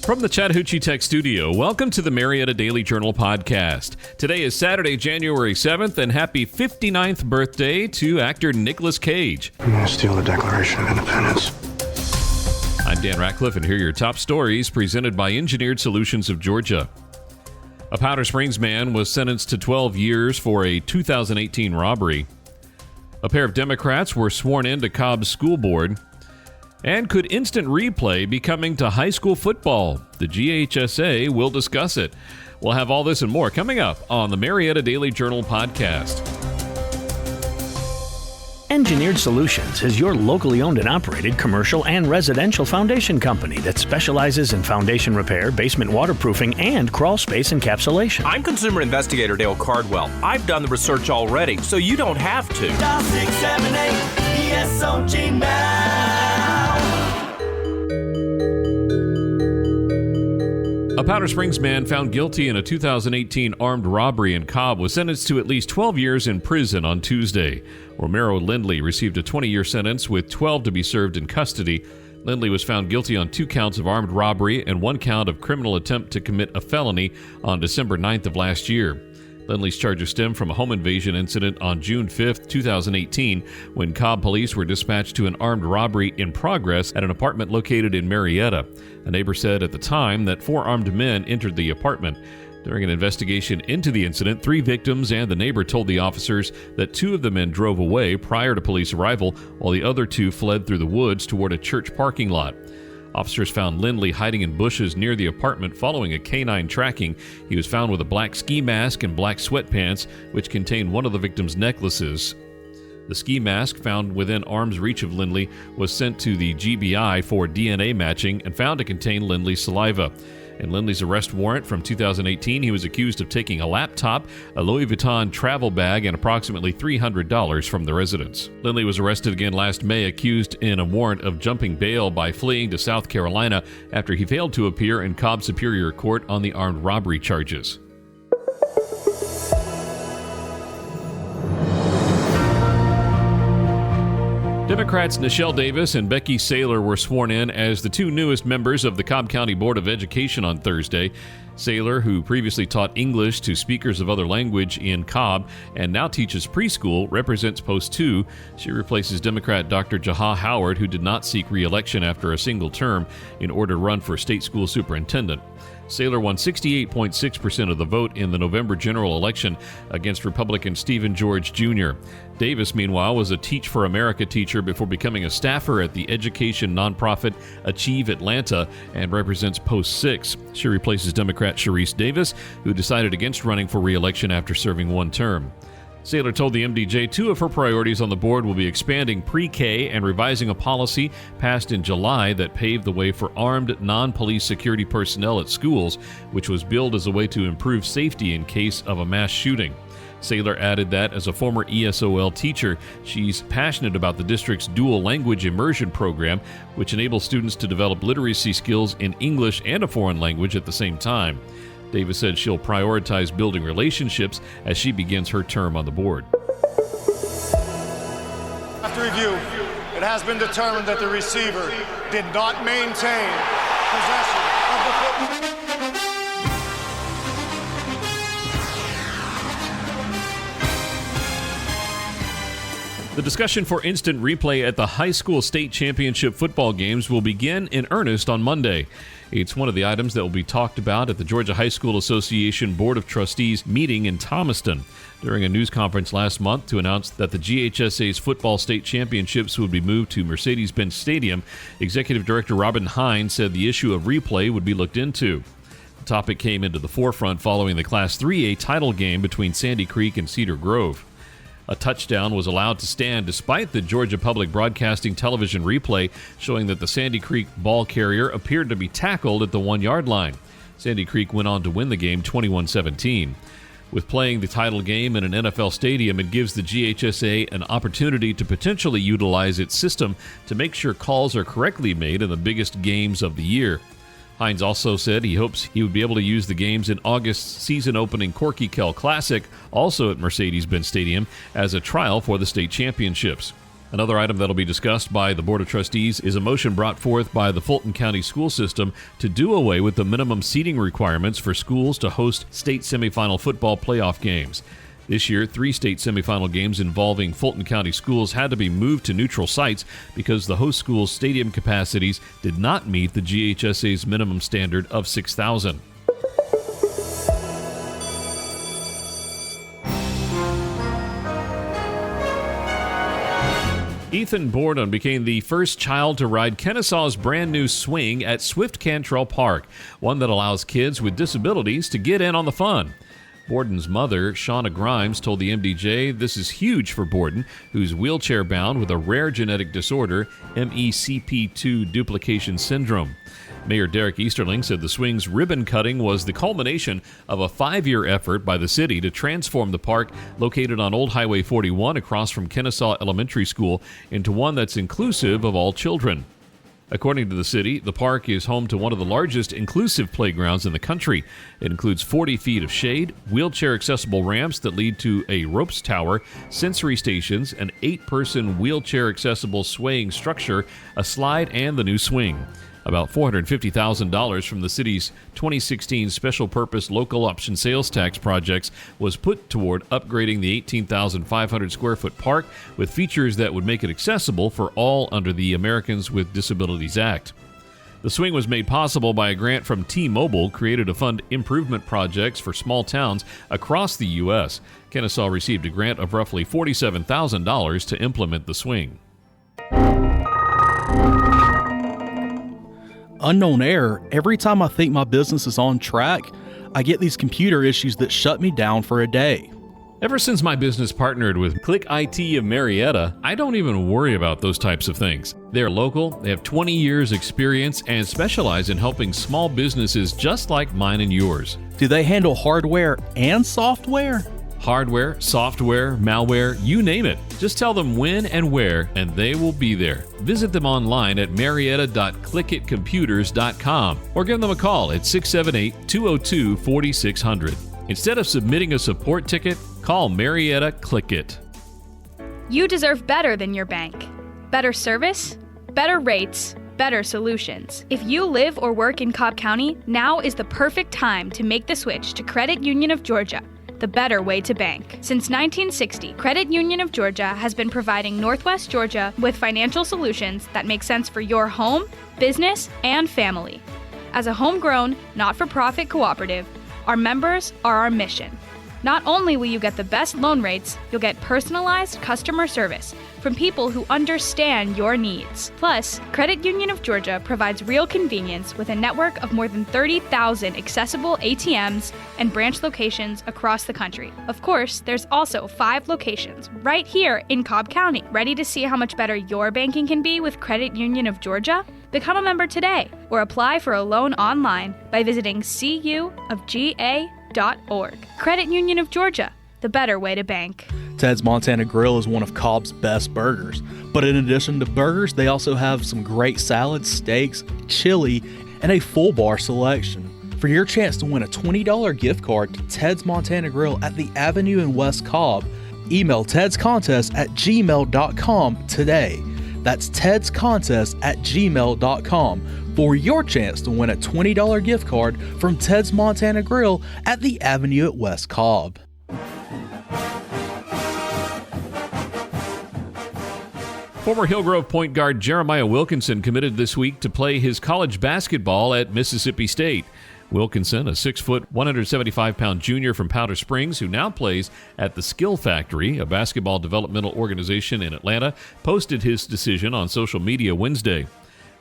From the Chattahoochee Tech Studio, welcome to the Marietta Daily Journal Podcast. Today is Saturday, January 7th, and happy 59th birthday to actor Nicolas Cage. I'm going to steal the Declaration of Independence. I'm Dan Ratcliffe, and here are your top stories presented by Engineered Solutions of Georgia. A Powder Springs man was sentenced to 12 years for a 2018 robbery. A pair of Democrats were sworn into Cobb's school board. And could instant replay be coming to high school football? The GHSA will discuss it. We'll have all this and more coming up on the Marietta Daily Journal Podcast. Engineered Solutions is your locally owned and operated commercial and residential foundation company that specializes in foundation repair, basement waterproofing, and crawl space encapsulation. I'm consumer investigator Dale Cardwell. I've done the research already, so you don't have to. Dial 678 ESOG now. A Powder Springs man found guilty in a 2018 armed robbery in Cobb was sentenced to at least 12 years in prison on Tuesday. Romero Lindley received a 20-year sentence with 12 to be served in custody. Lindley was found guilty on 2 counts of armed robbery and 1 count of criminal attempt to commit a felony on December 9th of last year. Lindley's charges stem from a home invasion incident on June 5, 2018, when Cobb police were dispatched to an armed robbery in progress at an apartment located in Marietta. A neighbor said at the time that 4 armed men entered the apartment. During an investigation into the incident, 3 victims and the neighbor told the officers that 2 of the men drove away prior to police arrival, while the other 2 fled through the woods toward a church parking lot. Officers found Lindley hiding in bushes near the apartment following a canine tracking. He was found with a black ski mask and black sweatpants, which contained one of the victim's necklaces. The ski mask found within arm's reach of Lindley was sent to the GBI for DNA matching and found to contain Lindley's saliva. In Lindley's arrest warrant from 2018, he was accused of taking a laptop, a Louis Vuitton travel bag, and approximately $300 from the residence. Lindley was arrested again last May, accused in a warrant of jumping bail by fleeing to South Carolina after he failed to appear in Cobb Superior Court on the armed robbery charges. Democrats Nichelle Davis and Becky Saylor were sworn in as the 2 newest members of the Cobb County Board of Education on Thursday. Saylor, who previously taught English to speakers of other language in Cobb and now teaches preschool, represents Post 2. She replaces Democrat Dr. Jaha Howard, who did not seek re-election after a single term in order to run for state school superintendent. Saylor won 68.6% of the vote in the November general election against Republican Stephen George Jr. Davis, meanwhile, was a Teach for America teacher before becoming a staffer at the education nonprofit Achieve Atlanta and represents Post 6. She replaces Democrat Sharice Davis, who decided against running for re-election after serving 1 term. Saylor told the MDJ 2 of her priorities on the board will be expanding pre-K and revising a policy passed in July that paved the way for armed non-police security personnel at schools, which was billed as a way to improve safety in case of a mass shooting. Saylor added that as a former ESOL teacher, she's passionate about the district's dual language immersion program, which enables students to develop literacy skills in English and a foreign language at the same time. Davis said she'll prioritize building relationships as she begins her term on the board. After review, it has been determined that the receiver did not maintain possession of the football. The discussion for instant replay at the high school state championship football games will begin in earnest on Monday. It's one of the items that will be talked about at the Georgia High School Association Board of Trustees meeting in Thomaston. During a news conference last month to announce that the GHSA's football state championships would be moved to Mercedes-Benz Stadium, Executive Director Robin Hines said the issue of replay would be looked into. The topic came into the forefront following the Class 3A title game between Sandy Creek and Cedar Grove. A touchdown was allowed to stand despite the Georgia Public Broadcasting television replay showing that the Sandy Creek ball carrier appeared to be tackled at the 1-yard line. Sandy Creek went on to win the game 21-17. With playing the title game in an NFL stadium, it gives the GHSA an opportunity to potentially utilize its system to make sure calls are correctly made in the biggest games of the year. Hines also said he hopes he would be able to use the games in August's season-opening Corky Kell Classic, also at Mercedes-Benz Stadium, as a trial for the state championships. Another item that'll be discussed by the Board of Trustees is a motion brought forth by the Fulton County School System to do away with the minimum seating requirements for schools to host state semifinal football playoff games. This year, 3 state semifinal games involving Fulton County schools had to be moved to neutral sites because the host school's stadium capacities did not meet the GHSA's minimum standard of 6,000. Ethan Borden became the first child to ride Kennesaw's brand new swing at Swift Cantrell Park, one that allows kids with disabilities to get in on the fun. Borden's mother, Shauna Grimes, told the MDJ this is huge for Borden, who's wheelchair-bound with a rare genetic disorder, MECP2 duplication syndrome. Mayor Derek Easterling said the swing's ribbon cutting was the culmination of a 5-year effort by the city to transform the park located on Old Highway 41 across from Kennesaw Elementary School into one that's inclusive of all children. According to the city, the park is home to one of the largest inclusive playgrounds in the country. It includes 40 feet of shade, wheelchair-accessible ramps that lead to a ropes tower, sensory stations, an 8-person wheelchair-accessible swaying structure, a slide, and the new swing. About $450,000 from the city's 2016 Special Purpose Local Option Sales Tax projects was put toward upgrading the 18,500 square foot park with features that would make it accessible for all under the Americans with Disabilities Act. The swing was made possible by a grant from T-Mobile, created to fund improvement projects for small towns across the U.S. Kennesaw received a grant of roughly $47,000 to implement the swing. Unknown error. Every time I think my business is on track, I get these computer issues that shut me down for a day. Ever since my business partnered with Click IT of Marietta, I don't even worry about those types of things. They're local, they have 20 years experience, and specialize in helping small businesses just like mine and yours. Do they handle hardware and software? Hardware, software, malware, you name it. Just tell them when and where, and they will be there. Visit them online at marietta.clickitcomputers.com or give them a call at 678-202-4600. Instead of submitting a support ticket, call Marietta Click It. You deserve better than your bank. Better service, better rates, better solutions. If you live or work in Cobb County, now is the perfect time to make the switch to Credit Union of Georgia, the better way to bank. Since 1960, Credit Union of Georgia has been providing Northwest Georgia with financial solutions that make sense for your home, business, and family. As a homegrown, not-for-profit cooperative, our members are our mission. Not only will you get the best loan rates, you'll get personalized customer service from people who understand your needs. Plus, Credit Union of Georgia provides real convenience with a network of more than 30,000 accessible ATMs and branch locations across the country. Of course, there's also 5 locations right here in Cobb County. Ready to see how much better your banking can be with Credit Union of Georgia? Become a member today or apply for a loan online by visiting cuofga.org. Credit Union of Georgia, the better way to bank. Ted's Montana Grill is one of Cobb's best burgers. But in addition to burgers, they also have some great salads, steaks, chili, and a full bar selection. For your chance to win a $20 gift card to Ted's Montana Grill at the Avenue in West Cobb, email tedscontest@gmail.com today. That's tedscontest@gmail.com for your chance to win a $20 gift card from Ted's Montana Grill at the Avenue at West Cobb. Former Hillgrove point guard Jeremiah Wilkinson committed this week to play his college basketball at Mississippi State. Wilkinson, a 6-foot, 175-pound junior from Powder Springs who now plays at the Skill Factory, a basketball developmental organization in Atlanta, posted his decision on social media Wednesday.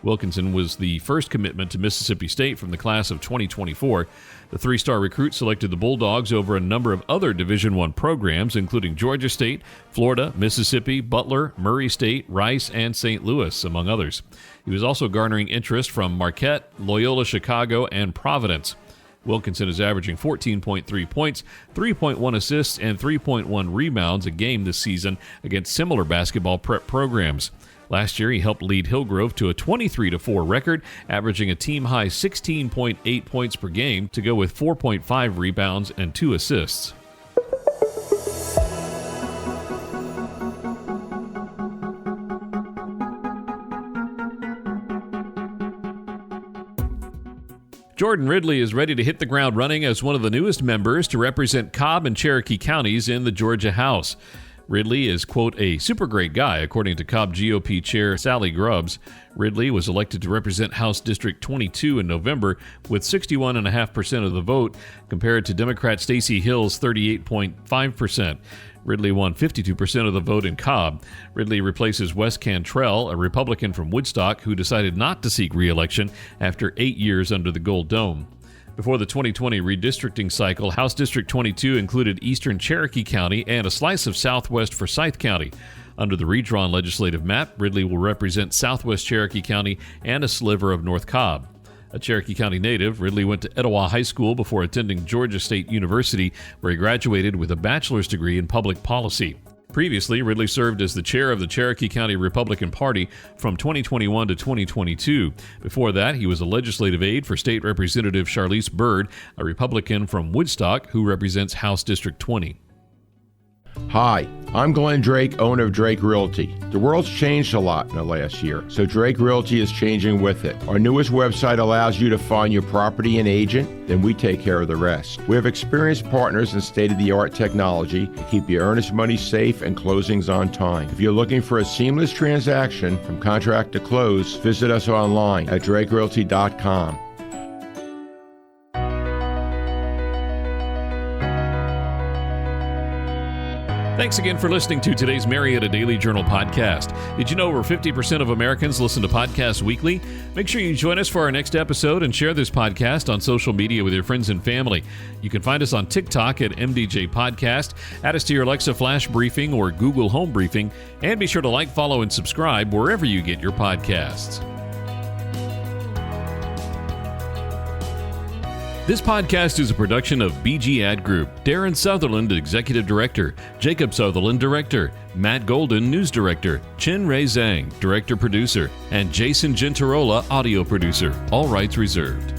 Wilkinson was the first commitment to Mississippi State from the class of 2024. The 3-star recruit selected the Bulldogs over a number of other Division I programs, including Georgia State, Florida, Mississippi, Butler, Murray State, Rice, and St. Louis, among others. He was also garnering interest from Marquette, Loyola Chicago, and Providence. Wilkinson is averaging 14.3 points, 3.1 assists, and 3.1 rebounds a game this season against similar basketball prep programs. Last year, he helped lead Hillgrove to a 23-4 record, averaging a team-high 16.8 points per game to go with 4.5 rebounds and 2 assists. Jordan Ridley is ready to hit the ground running as one of the newest members to represent Cobb and Cherokee counties in the Georgia House. Ridley is, quote, a super great guy, according to Cobb GOP Chair Sally Grubbs. Ridley was elected to represent House District 22 in November with 61.5% of the vote, compared to Democrat Stacey Hill's 38.5%. Ridley won 52% of the vote in Cobb. Ridley replaces Wes Cantrell, a Republican from Woodstock who decided not to seek re-election after 8 years under the Gold Dome. Before the 2020 redistricting cycle, House District 22 included eastern Cherokee County and a slice of southwest Forsyth County. Under the redrawn legislative map, Ridley will represent southwest Cherokee County and a sliver of North Cobb. A Cherokee County native, Ridley went to Etowah High School before attending Georgia State University, where he graduated with a bachelor's degree in public policy. Previously, Ridley served as the chair of the Cherokee County Republican Party from 2021 to 2022. Before that, he was a legislative aide for State Representative Charlize Byrd, a Republican from Woodstock who represents House District 20. Hi, I'm Glenn Drake, owner of Drake Realty. The world's changed a lot in the last year, so Drake Realty is changing with it. Our newest website allows you to find your property and agent, then we take care of the rest. We have experienced partners and state-of-the-art technology to keep your earnest money safe and closings on time. If you're looking for a seamless transaction from contract to close, visit us online at drakerealty.com. Thanks again for listening to today's Marietta Daily Journal Podcast. Did you know over 50% of Americans listen to podcasts weekly? Make sure you join us for our next episode and share this podcast on social media with your friends and family. You can find us on TikTok at MDJ Podcast, add us to your Alexa Flash Briefing or Google Home Briefing, and be sure to like, follow, and subscribe wherever you get your podcasts. This podcast is a production of BG Ad Group. Darren Sutherland, Executive Director. Jacob Sutherland, Director. Matt Golden, News Director. Chen Ray Zhang, Director Producer. And Jason Gentarola, Audio Producer. All rights reserved.